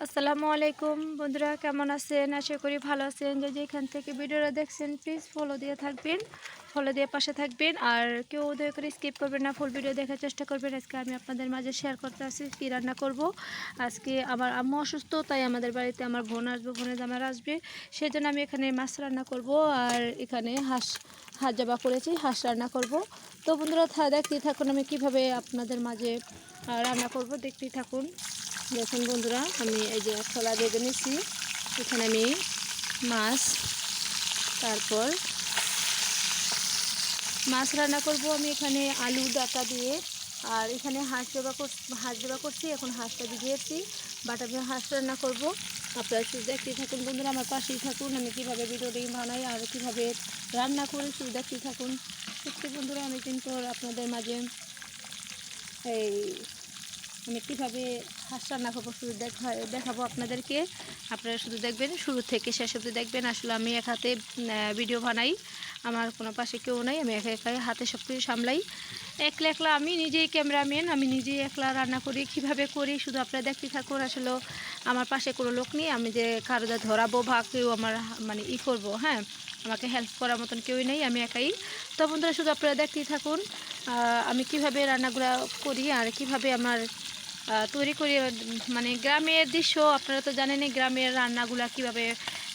আসসালামু আলাইকুম বন্ধুরা, কেমন আছেন? আশা করি ভালো আছেন। যদি এখান থেকে ভিডিওটা দেখছেন প্লিজ ফলো দিয়ে থাকবেন, ফলো দিয়ে পাশে থাকবেন। আর কেউ দয়া করে স্কিপ করবেন না, ফুল ভিডিও দেখার চেষ্টা করবেন। আজকে আমি আপনাদের মাঝে শেয়ার করতে আসছি কী রান্না করব। আজকে আমার আম্মু অসুস্থ, তাই আমাদের বাড়িতে আমার বোন আসবে, বোনের জামার আসবে, সেই জন্য আমি এখানে মাছ রান্না করব। আর এখানে হাঁস জবাই করেছি, হাঁস রান্না করব। তো বন্ধুরা দেখতেই থাকুন আমি কিভাবে আপনাদের মাঝে রান্না করব, দেখতেই থাকুন। দেখুন বন্ধুরা, আমি এই যে খোলা বেঁধে নিচ্ছি। এখানে আমি মাছ, তারপর মাছ রান্না করব। আমি এখানে আলু ডাটা দিয়ে, আর এখানে হাঁস জবা করছি। এখন হাঁসটা দিয়েছি, বাটা দিয়ে হাঁস রান্না করব। আপনারা শুধু দেখতেই থাকুন বন্ধুরা, আমার পাশেই থাকুন। আমি কীভাবে ভিডিওটি বানাই আর কীভাবে রান্না করি শুধু দেখতেই থাকুন। সত্যি বন্ধুরা, আমি কিন্তু আপনাদের মাঝে আমি কীভাবে হাঁস রান্না করবো শুধু দেখাবো আপনাদেরকে। আপনারা শুধু দেখবেন, শুরু থেকে শেষ অবধি দেখবেন। আসলে আমি এক হাতে ভিডিও বানাই, আমার কোনো পাশে কেউ নাই, আমি একা একা হাতে সব কিছু সামলাই। একলা একলা আমি নিজেই ক্যামেরাম্যান, আমি নিজেই একলা রান্না করি। কীভাবে করি শুধু আপনারা দেখতে থাকুন। আসলে আমার পাশে কোনো লোক নেই, আমি যে কারো ধরাবো বা কেউ আমার মানে করবো, হ্যাঁ, আমাকে হেল্প করার মতন কেউই নেই, আমি একাই। তো বন্ধুরা শুধু আপনারা দেখতেই থাকুন আমি কিভাবে রান্নাগুলো করি আর কিভাবে আমার তৈরি করি। মানে গ্রামের দৃশ্য আপনারা তো জানেনই, গ্রামের রান্নাগুলা কিভাবে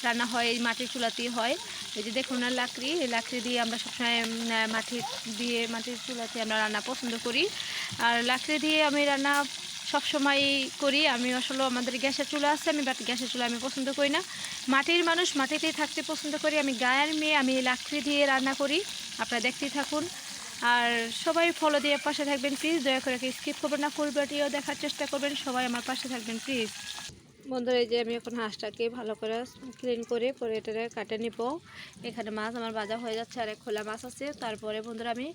রান্না হয়, এই মাটির চুলাতেই হয়। এই যে দেখুন না, লাকড়ি, এই লাকড়ি দিয়ে আমরা সবসময় মাটির চুলাতে আমরা রান্না পছন্দ করি। আর লাকড়ি দিয়ে আমি রান্না সবসময় করি। আমি আসলে আমাদের গ্যাসের চুলা আছে, আমি বাট গ্যাসের চুলা আমি পছন্দ করি না। মাটির মানুষ, মাটিতেই থাকতে পছন্দ করি। আমি গায়ের মেয়ে, আমি লাকড়ি দিয়ে রান্না করি। আপনারা দেখতেই থাকুন আর সবাই ফলো দিয়ে পাশে থাকবেন প্লিজ। দয়া করে স্কিপ করবেন না, ফুল ভিডিও দেখার চেষ্টা করবেন। সবাই আমার পাশে থাকবেন প্লিজ। বন্ধুরা এই যে আমি এখন হাঁসটাকে ভালো করে ক্লিন করে পরে এটা কাটে নিব। এখানে মাছ আমার ভাজা হয়ে যাচ্ছে, আর এক খোলা মাছ আছে। তারপরে বন্ধুরা আমি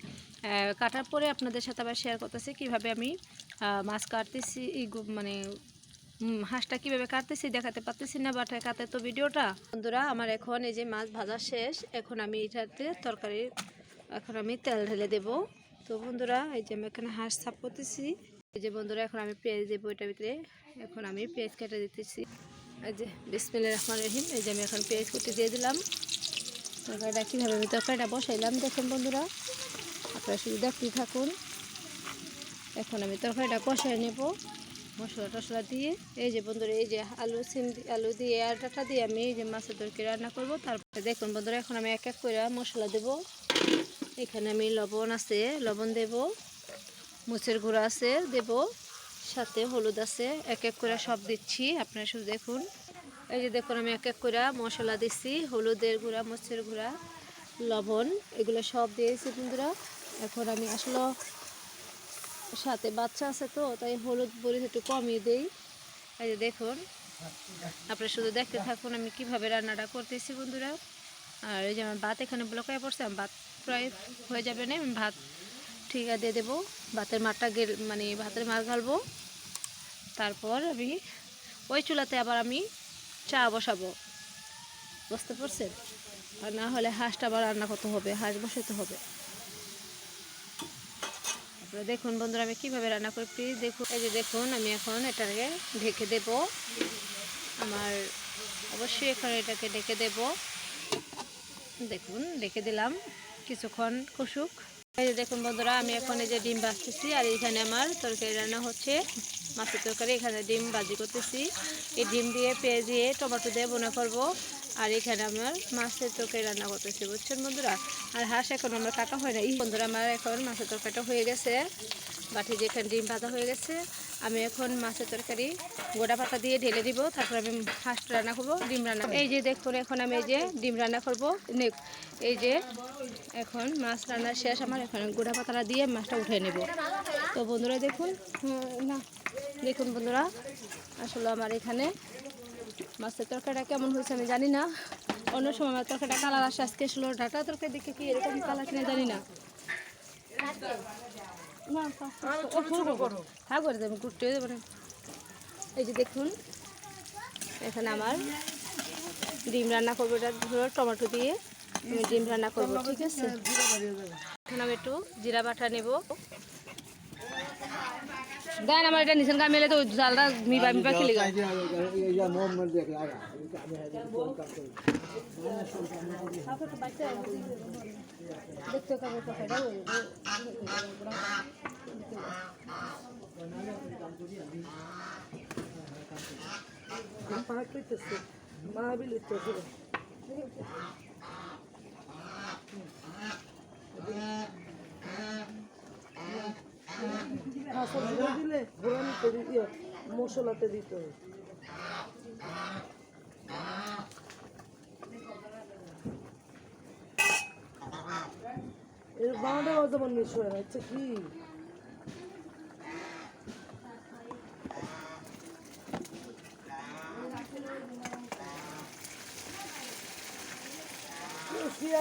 কাটার পরে আপনাদের সাথে আবার শেয়ার করতেছি কীভাবে আমি মাছ কাটতেছি, মানে হাঁসটা কীভাবে কাটতেছি দেখাতে পারতেছি না, বাট কাটে তো ভিডিওটা। বন্ধুরা আমার এখন এই যে মাছ ভাজা শেষ, এখন আমি এটাতে তরকারি, এখন আমি তেল ঢেলে দেব। তো বন্ধুরা এই যে আমি এখানে হাঁস সাফ করতেছি। এই যে বন্ধুরা এখন আমি পেঁয়াজ দেবো এটার ভিতরে। এখন আমি পেঁয়াজ কেটে দিতেছি। এই যে বিসমিল্লাহির রহমানির রহিম। এই যে আমি এখন পেঁয়াজ কুটি দিয়ে দিলাম। তরকারিটা কীভাবে আমি তরকারিটা বসাইলাম দেখুন বন্ধুরা, আপনারা শুধু দেখতেই থাকুন। এখন আমি তরকারিটা কষাই নেব মশলা টশলা দিয়ে। এই যে বন্ধুরা এই যে আলু দিয়ে আর ডাটা দিয়ে আমি এই যে মাছের তরকারি রান্না করব। তারপরে দেখুন বন্ধুরা এখন আমি এক এক করে মশলা দেব। এখানে আমি লবণ আছে, লবণ দেব, মরিচের গুঁড়া আছে দেব, সাথে হলুদ আছে, এক এক করে সব দিচ্ছি। আপনারা শুধু দেখুন। এই যে দেখুন আমি এক এক করে মশলা দিচ্ছি, হলুদের গুঁড়া, মরিচের গুঁড়া, লবণ, এগুলো সব দিয়েছি বন্ধুরা। এখন আমি আসলে সাথে বাচ্চা আছে তো তাই হলুদ মরিচ একটু কমিয়ে দেই। এই যে দেখুন, আপনারা শুধু দেখতে থাকুন আমি কিভাবে রান্নাটা করতেছি বন্ধুরা। আর এই যে আমার ভাত এখানে ব্লক হয়ে পড়ছে, আমার ভাত প্রায় হয়ে যাবে না, আমি ভাত ঠিক দিয়ে দেবো। ভাতের মাঠটা মানে ভাতের মাছ ঢালবো। তারপর আমি ওই চুলাতে আবার আমি চা বসাবো, বুঝতে পারছেন? আর না হলে হাঁসটা আবার রান্না করতে হবে, হাঁস বসাতে হবে। আপনারা দেখুন বন্ধুরা আমি কীভাবে রান্না করি প্লিজ দেখুন। এই যে দেখুন আমি এখন এটাকে ঢেকে দেব। আমার অবশ্যই এখন এটাকে ঢেকে দেব। দেখুন ঢেকে দিলাম, কিছুক্ষণ কষুক। এই যে দেখুন বন্ধুরা আমি এখন এই যে ডিম ভাজতেছি, আর এখানে আমার তরকারি রান্না হচ্ছে, মাছের তরকারি। এখানে ডিম ভাজি করতেছি, এই ডিম দিয়ে পেঁয়াজ দিয়ে টমেটো দিয়ে বোনা করবো। আর এখানে আমার মাছের তরকারি রান্না করতেছি, বুঝছেন বন্ধুরা। আর হাঁস এখন আমরা কাটা হয় না। বন্ধুরা আমার এখন মাছের তরকারিটা হয়ে গেছে, বাটি যেখানে ডিম ভাজা হয়ে গেছে। আমি এখন মাছের তরকারি গোটা পাতা দিয়ে ঢেলে দিব। তারপর আমি হাঁসটা রান্না করবো, ডিম রান্না। এই যে দেখুন এখন আমি এই যে ডিম রান্না করবো। এই যে এখন মাছ রান্না শেষ আমার, এখন গোটা পাতাটা দিয়ে মাছটা উঠে নেব। তো বন্ধুরা দেখুন, না দেখুন বন্ধুরা আসলে আমার এখানে মাছের তরকারিটা কেমন হয়েছে আমি জানি না। অন্য সময় আমার তরকারিটা কালার আসে, আজকে আসলে ডাটা তরকারি দেখে কি এরকম কালার কিনে জানি না। হ্যাঁ করে দেবেন, ঘুরতে দেবেন। এই যে দেখুন এখানে আমার ডিম রান্না করবো, এটা টমেটো দিয়ে আমি ডিম রান্না করবো, ঠিক আছে। এখন আমি একটু জিরা বাটা নেব। দেন আমার এটা নিচেন গা মেলে তো জালটা মিবা মিবা খেলে গেল দেখতে কাগজ কথাটা পাক কইতেছে মাহাবিলি তো করে সবজি দিলে ঘোরানিতে দিয়ে মশলাতে দিতে হবে এর বাঁধা যেমন মিশ হয়ে যাচ্ছে কি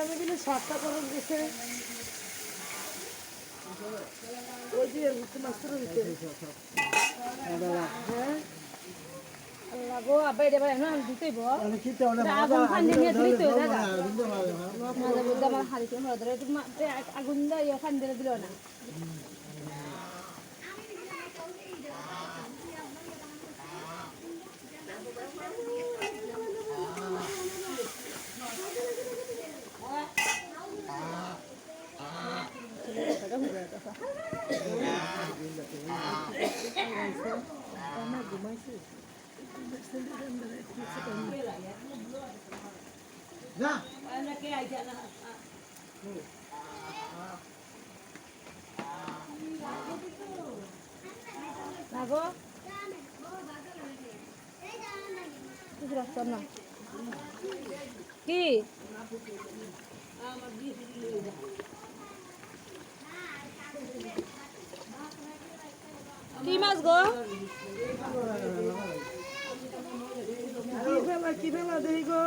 আমি দিলে 7টা করে গেছে ওই যে মাস্টার হইতে হ্যাঁ আল্লাহ গো আব্বা এটা বারে না দিতেইব আমি কি তো আগুন ফান্ডে নিয়ে দিতে হবে দাদা মাঝে মধ্যে আমার হারিকে মরা ধরে আগুন দা ইয়া ফান্ডে দিল না কি কি মাছ গো কি বেলা দেই গো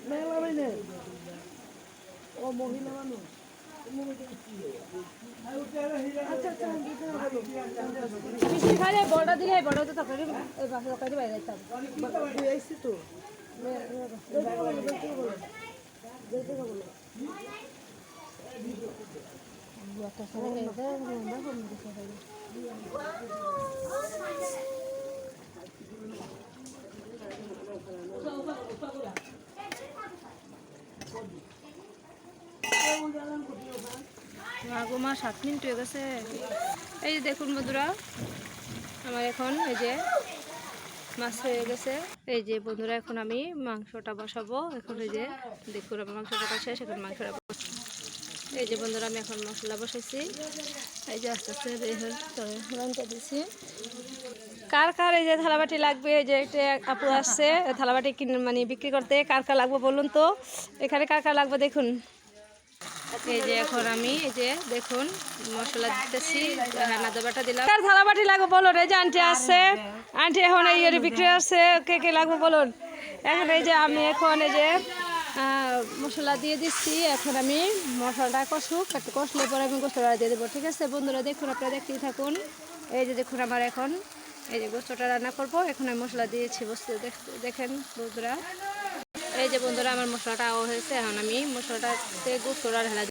মেলা বাইনে ও মহিলা মানুষ মিষ্টি খাইলে বড়টা দিলে বড় তো তরকারি তরকারি বাইরে যাইতাম আইসি তো মা 7 মিনিট হয়ে গেছে এই যে দেখুন বন্ধুরা আমার এখন এই যে মাছ হয়ে গেছে এই যে বন্ধুরা এখন আমি মাংসটা বসাবো এখন এই যে দেখুন আমার মাংসটা শেষ এখন মাংসটা এই যে বন্ধুরা আমি এখন মশলা বসাইছি এই যে আস্তে আস্তে রান্না দিচ্ছি কার কার এই যে থালাবাটি লাগবে এই যে একটা আপু আসছে থালাবাটি কিনে মানে বিক্রি করতে কার কার লাগবে বলুন তো এখানে কার কার লাগবে দেখুন এই যে এখন আমি এই যে দেখুন মশলা দিতেছি রান্না বাটা দিলাম কার থালাবাটি লাগবে বলুন এই যে আন্টি আসছে আন্টি এখন এই বিক্রি আসছে কে কে লাগবে বলুন এখন এই যে আমি এখন এই যে মশলা দিয়ে দিচ্ছি এখন আমি মশলাটা কষুক একটু কষলে পরে আমি গোস্তটা দিয়ে দেবো ঠিক আছে বন্ধুরা দেখুন আপনারা দেখতেই থাকুন এই যে দেখুন আমার এখন এই যে গোস্তটা রান্না করবো এখন আমি মশলা দিয়েছি বস্তু দেখেন বন্ধুরা এই যে বন্ধুরা আমার মশলাটা হয়েছে এখন আমি মশলাটাতে গোস্তটা ঢেলা